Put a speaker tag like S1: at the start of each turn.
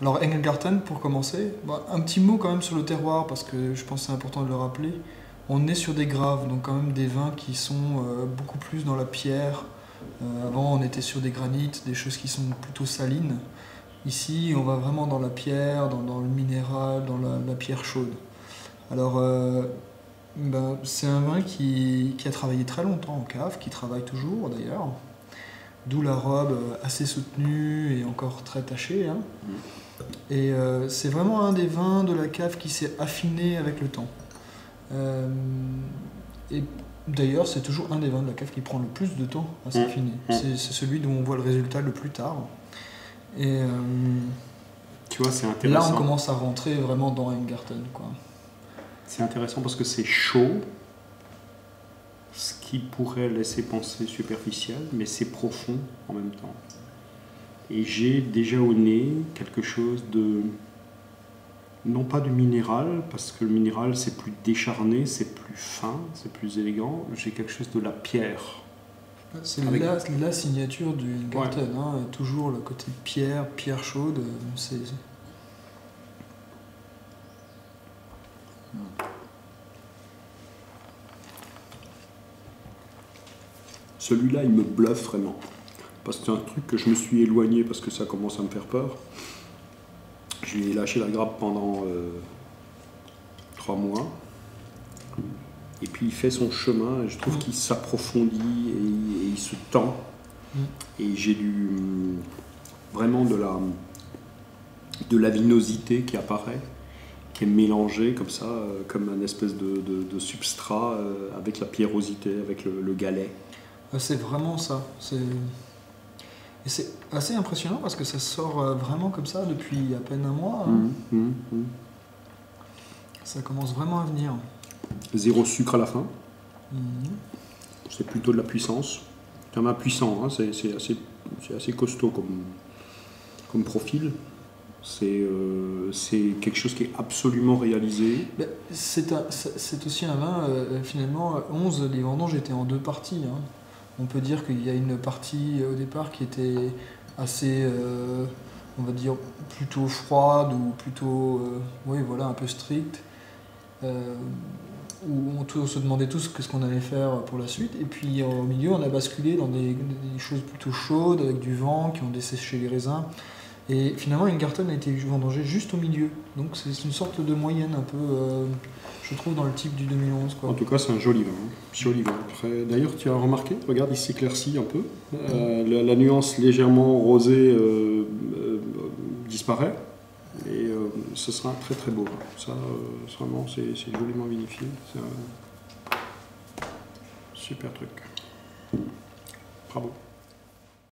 S1: Alors Engelgarten, pour commencer, un petit mot quand même sur le terroir, parce que je pense que c'est important de le rappeler. On est sur des graves, donc quand même des vins qui sont beaucoup plus dans la pierre. Avant, on était sur des granites, des choses qui sont plutôt salines. Ici, on va vraiment dans la pierre, dans le minéral, dans la pierre chaude. Alors, c'est un vin qui a travaillé très longtemps en cave, qui travaille toujours d'ailleurs. D'où la robe assez soutenue et encore très tachée. Hein. Et c'est vraiment un des vins de la cave qui s'est affiné avec le temps. Et d'ailleurs, c'est toujours un des vins de la cave qui prend le plus de temps à s'affiner. C'est celui dont on voit le résultat le plus tard. Et
S2: tu vois, c'est intéressant.
S1: là, on commence à rentrer vraiment dans Engelgarten, quoi.
S2: C'est intéressant parce que c'est chaud, ce qui pourrait laisser penser superficiel, mais c'est profond en même temps. Et j'ai déjà au nez quelque chose de, non pas du minéral, parce que le minéral c'est plus décharné, c'est plus fin, c'est plus élégant. J'ai quelque chose de la pierre.
S1: C'est la signature du Engelgarten, hein, toujours le côté pierre chaude.
S2: Celui-là, il me bluffe vraiment. Parce que c'est un truc que je me suis éloigné parce que ça commence à me faire peur. Je lui ai lâché la grappe pendant 3 mois. Et puis il fait son chemin, et je trouve qu'il s'approfondit et il se tend. Et j'ai vraiment de la vinosité qui apparaît, qui est mélangée comme ça, comme un espèce de substrat avec la pierrosité, avec le galet.
S1: C'est vraiment ça. Et c'est assez impressionnant parce que ça sort vraiment comme ça depuis à peine un mois. Hein. Ça commence vraiment à venir.
S2: 0 sucre à la fin. C'est plutôt de la puissance. C'est un vin puissant, hein. C'est assez costaud comme profil. C'est quelque chose qui est absolument réalisé.
S1: C'est aussi un vin, finalement, 11, les vendanges étaient en 2 parties. Hein. On peut dire qu'il y a une partie au départ qui était assez, on va dire, plutôt froide ou plutôt, un peu stricte. Où on se demandait tous ce qu'on allait faire pour la suite. Et puis au milieu, on a basculé dans des choses plutôt chaudes, avec du vent, qui ont desséché les raisins. Et finalement, Engelgarten a été vendangé juste au milieu. Donc c'est une sorte de moyenne un peu, je trouve, dans le type du 2011. Quoi.
S2: En tout cas, c'est un joli vin. Joli vin. D'ailleurs, tu as remarqué, regarde, il s'éclaircit un peu. La nuance légèrement rosée disparaît. Et ce sera un très très beau vin. Ça, vraiment, c'est joliment vinifié. C'est un super truc. Bravo.